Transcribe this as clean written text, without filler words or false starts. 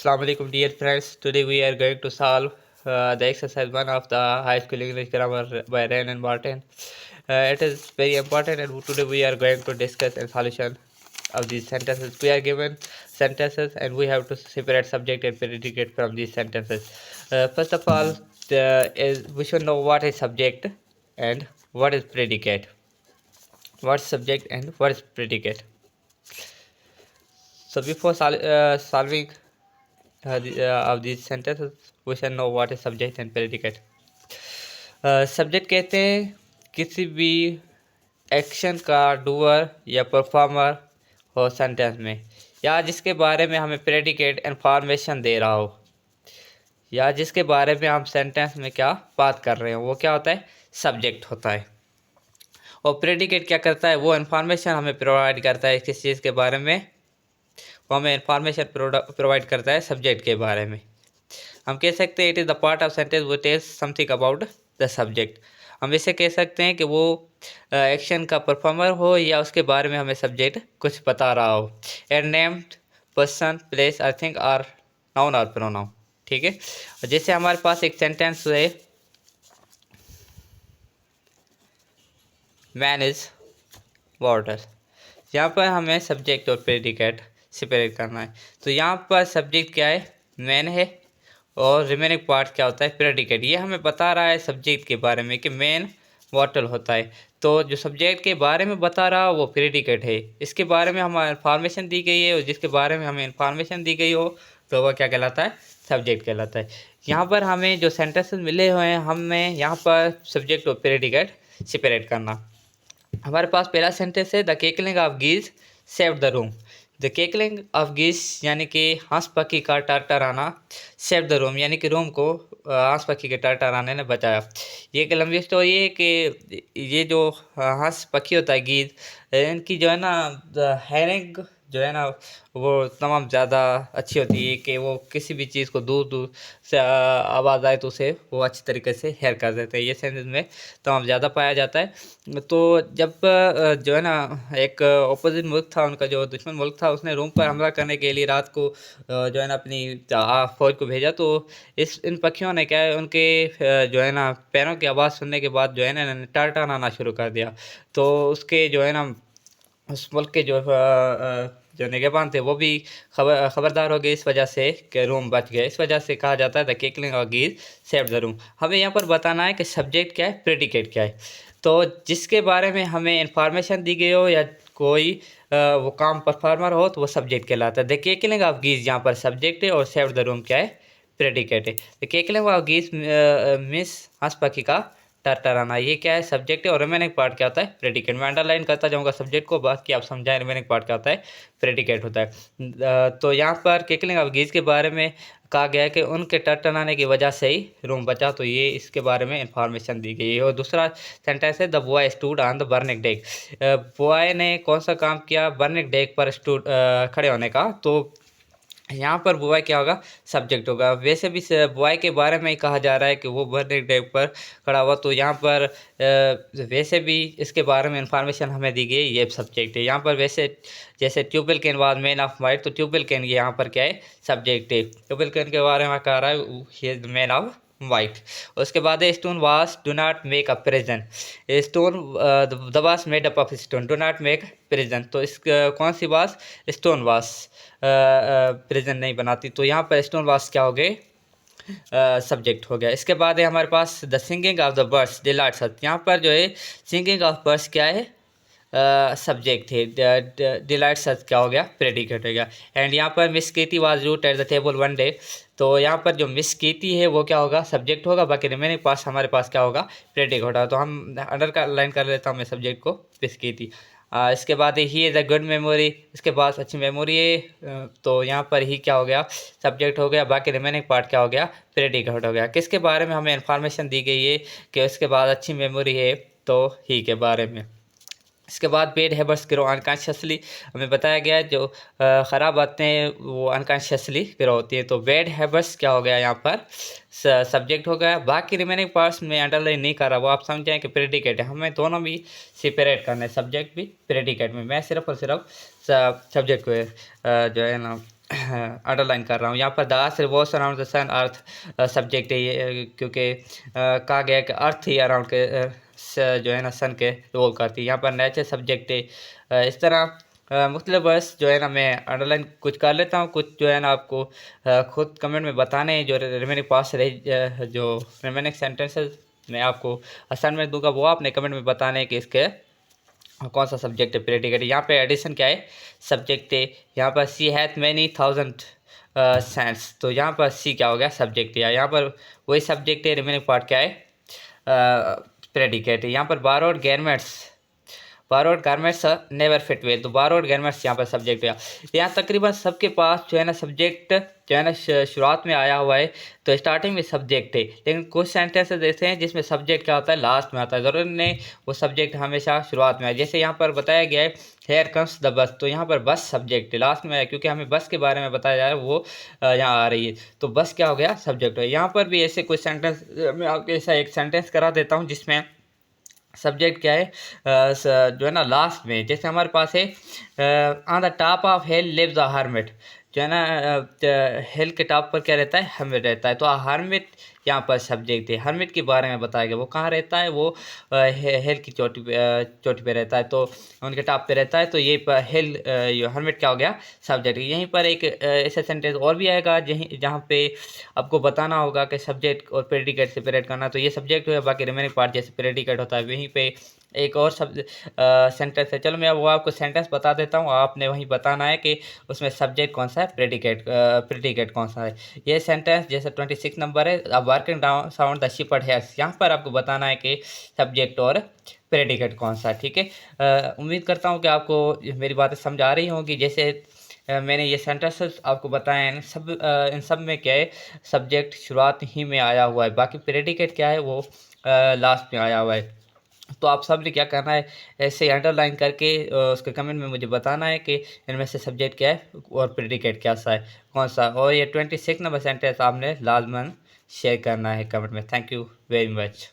Assalamu alaikum dear friends. Today we are going to solve the exercise 1 of the high school English grammar by Ryan and Martin. It is very important, and today we are going to discuss a solution of these sentences. We are given sentences and we have to separate subject and predicate from these sentences. First of all, we should know what is subject and what is predicate. What is subject and what is predicate. So before solving of these sentences, we shall know what is subject and predicate. Subject कहते हैं किसी भी action का doer या performer हो sentence में, या जिसके बारे में हमें प्रेडिकेट इन्फॉर्मेशन दे रहा हो, या जिसके बारे में हम सेंटेंस में क्या बात कर रहे हो, वो क्या होता है, सब्जेक्ट होता है। और प्रेडिकेट क्या करता है, वो इन्फॉर्मेशन हमें प्रोवाइड करता है किस चीज़ के बारे में, वो हमें इन्फॉर्मेशन प्रोवाइड करता है सब्जेक्ट के बारे में। हम कह सकते हैं it is the part of sentence which is something about the subject. हम इसे कह सकते हैं कि वो एक्शन का परफॉर्मर हो या उसके बारे में हमें सब्जेक्ट कुछ बता रहा हो। And named person, place, I think are noun और प्रोनाउन। ठीक है, जैसे हमारे पास एक सेंटेंस है, मैन इज वाटर। यहाँ पर हमें सब्जेक्ट और प्रेडिकेट सेपरेट करना है। तो यहाँ पर सब्जेक्ट क्या है, मैन है, और रिमेनिंग पार्ट क्या होता है, प्रेडिकेट। ये हमें बता रहा है सब्जेक्ट के बारे में कि मैन वाटर होता है। तो जो सब्जेक्ट के बारे में बता रहा हो वो प्रेडिकेट है। इसके बारे में हमें इंफॉर्मेशन दी गई है, और जिसके बारे में हमें इंफॉर्मेशन दी गई हो तो वह क्या कहलाता है, सब्जेक्ट कहलाता है। यहाँ पर हमें जो सेंटेंसेस मिले हुए हैं, हमें यहाँ पर सब्जेक्ट और प्रेडिकेट सेपरेट करना। हमारे पास पहला सेंटेंस है, the cackling of geese saved the room. The cackling of geese यानी कि हंस पक्षी का टरटराना, सेव द रूम यानी कि रूम को हंस पक्षी के टरटराने ने बचाया। ये एक लंबी स्टोरी है कि ये जो हंस पक्षी होता है गीज, इनकी जो है ना हेयरिंग जो है ना वो तमाम ज़्यादा अच्छी होती है कि वो किसी भी चीज़ को दूर दूर से आवाज़ आए तो उसे वो अच्छी तरीके से हेयर कर देते हैं। ये सेंटेंस में तमाम ज़्यादा पाया जाता है। तो जब जो है ना एक अपोजिट मुल्क था, उनका जो दुश्मन मुल्क था, उसने रोम पर हमला करने के लिए रात को जो है ना अपनी फौज को भेजा। तो इन पक्षियों ने क्या है, उनके जो है ना पैरों की आवाज़ सुनने के बाद जो है ना टरटराना शुरू कर दिया। तो उसके जो है ना उस मुल्क के जो निगहबान थे वो भी खबरदार हो गए इस वजह से कि रूम बच गया। इस वजह से कहा जाता है the cackling of geese saved the room. हमें यहाँ पर बताना है कि सब्जेक्ट क्या है, प्रेडिकेट क्या है। तो जिसके बारे में हमें इंफॉर्मेशन दी गई हो या कोई वो काम परफॉर्मर हो तो वो सब्जेक्ट कहलाता है। द केकलिंग ऑफ गीज यहाँ पर सब्जेक्ट है, और सेव्ड द रूम क्या है, प्रेडिकेट है। द केकलिंग ऑफ गीज मिस हंस पक्षी का टरटराना, ये क्या है, सब्जेक्ट है, और रिमेनिंग पार्ट क्या होता है, प्रेडिकेट। मैं अंडरलाइन करता जाऊंगा सब्जेक्ट को, बाकी आप समझाएं रिमेनिंग पार्ट क्या होता है, प्रेडिकेट होता है। तो यहाँ पर केकलिंग ऑफ गीज के बारे में कहा गया है कि उनके टरटराने की वजह से ही रूम बचा। तो ये इसके बारे में इंफॉर्मेशन दी गई है। और दूसरा सेंटेंस है, the boy stood on the burning deck. Boy ने कौन सा काम किया, बर्निंग डेक पर स्टूड खड़े होने का। तो यहाँ पर बॉय क्या होगा, सब्जेक्ट होगा। वैसे भी बॉय के बारे में ही कहा जा रहा है कि वो बर्निंग डेक पर खड़ा हुआ। तो यहाँ पर वैसे भी इसके बारे में इंफॉर्मेशन हमें दी गई, ये सब्जेक्ट है। यहाँ पर वैसे जैसे Tubal Cain was man of white, तो ट्यूबवेल कैन यहाँ पर क्या है, सब्जेक्ट है। ट्यूबवेल कैन के बारे में कह रहा है he is man of white. उसके बाद है, stone was do not make a present. Stone the was made up of stone, do not make present. तो इस कौन सी वास, स्टोन वास प्रेजेंट नहीं बनाती। तो यहाँ पर स्टोन वास क्या हो गए, सब्जेक्ट हो गया। इसके बाद है हमारे पास the singing of the birds delights us. यहाँ पर जो है सिंगिंग ऑफ बर्ड्स क्या है, सब्जेक्ट है। डिलाइट्स अस क्या हो गया, प्रेडिकेट हो गया। एंड यहाँ पर Miss Kitty was rude at the table one day. तो यहाँ पर जो मिस कीती है वो क्या होगा, सब्जेक्ट होगा। बाकी रिमेनिंग पास हमारे पास क्या होगा, प्रेडिकेट होगा। तो हम अंडर का लाइन कर लेता हूँ मैं सब्जेक्ट को, मिस कीती। इसके बाद he is a good memory, इसके पास अच्छी मेमोरी है। तो यहाँ पर ही क्या हो गया, सब्जेक्ट हो गया। बाकी रिमेनिंग पार्ट क्या हो गया, प्रेडिकेट हो गया। किसके बारे में हमें इन्फॉर्मेशन दी गई है कि उसके बाद अच्छी मेमोरी है, तो ही के बारे में। इसके बाद बैड हैबिट्स ग्रो अनकॉन्शियसली, हमें बताया गया है जो ख़राब आदतें हैं वो अनकॉन्शियसली ग्रो होती है। तो बैड हैबिट्स क्या हो गया, यहाँ पर सब्जेक्ट हो गया। बाकी रिमेनिंग पार्ट्स में अंडरलाइन नहीं कर रहा, वो आप समझें कि प्रेडिकेट है। हमें दोनों भी सेपरेट करना है, सब्जेक्ट भी प्रेडिकेट में। मैं सिर्फ और सिर्फ सब्जेक्ट को जो है ना अंडरलाइन कर रहा हूँ। यहाँ पर the earth revolves around the sun, earth subject है ये, क्योंकि कहा गया है कि अर्थ ही अराउंड के जो है ना सन के रिवॉल्व करती है। यहाँ पर नेचर सब्जेक्ट है। इस तरह मुख्तलिफ वर्ड्स जो है ना मैं अंडरलाइन कुछ कर लेता हूँ, कुछ जो है ना आपको खुद कमेंट में बताने हैं। जो रिमेनिंग पास रही जो रिमेनिंग सेंटेंसेस मैं आपको असाइनमेंट दूंगा, वो आपने कमेंट में बताने हैं कि इसके कौन सा सब्जेक्ट है प्रेडिकेट। यहाँ पे एडिशन क्या है, सब्जेक्ट है। यहाँ पर सी हैथ मैनी थाउजेंड सेंट्स, तो यहाँ पर सी क्या हो गया, सब्जेक्ट है। यहाँ पर वही सब्जेक्ट है, रिमेनिंग पार्ट क्या है, प्रेडिकेट है। यहाँ पर borrowed garments, borrowed garments never fit well, तो बारोड गारमेंट्स यहाँ पर सब्जेक्ट है। यहाँ तकरीबन सबके पास जो है ना सब्जेक्ट जो है ना शुरुआत में आया हुआ है, तो स्टार्टिंग में सब्जेक्ट है। लेकिन कुछ सेंटेंसेस ऐसे हैं जिसमें सब्जेक्ट क्या होता है, लास्ट में आता है। ज़रूरी नहीं वो सब्जेक्ट हमेशा शुरुआत में आए। जैसे यहाँ पर बताया गया है हेयर कम्स द बस, तो यहाँ पर बस सब्जेक्ट है, लास्ट में है, क्योंकि हमें बस के बारे में बताया जा रहा है, वो यहाँ आ रही है, तो बस क्या हो गया, सब्जेक्ट है। यहाँ पर भी ऐसे कुछ सेंटेंस मैं आपको ऐसा एक सेंटेंस करा देता हूँ जिसमें सब्जेक्ट क्या है, जो है ना लास्ट में। जैसे हमारे पास है on the top of hill lives a hermit, जो है ना हिल के टॉप पर क्या रहता है, हर्मिट रहता है। तो हर्मिट यहाँ पर सब्जेक्ट है। हर्मिट के बारे में बताया गया, वो कहाँ रहता है, वो हिल की चोटी पे रहता है, तो उनके टॉप पे रहता है। तो ये हिल हर्मिट क्या हो गया, सब्जेक्ट। यहीं पर एक ऐसा सेंटेंस और भी आएगा जहाँ पे आपको बताना होगा कि सब्जेक्ट और प्रेडिकेट सेपरेट करना। तो ये सब्जेक्ट है, बाकी रिमेनिंग पार्ट जैसे प्रेडिकेट होता है। वहीं पे एक और सेंटेंस है, चलो मैं वो आपको सेंटेंस बता देता हूँ, आपने वहीं बताना है कि उसमें सब्जेक्ट कौन सा है, प्रेडिकेट कौन सा है। ये सेंटेंस जैसे 26 नंबर है, अब working down sound the shepherd has, यहाँ पर आपको बताना है कि सब्जेक्ट और प्रेडिकेट कौन सा है। ठीक है, उम्मीद करता हूँ कि आपको मेरी बातें समझ आ रही होंगी। जैसे मैंने ये सेंटेंसेस आपको बताए हैं, इन सब में क्या है, सब्जेक्ट शुरुआत ही में आया हुआ है, बाकी प्रेडिकेट क्या है वो लास्ट में आया हुआ है। तो आप सब ने क्या करना है, ऐसे अंडरलाइन करके उसके कमेंट में मुझे बताना है कि इनमें से सब्जेक्ट क्या है और प्रेडिकेट क्या सा है, कौन सा। और ये 26 नंबर सेंटेंस आपने लाजमन शेयर करना है कमेंट में। Thank you very much.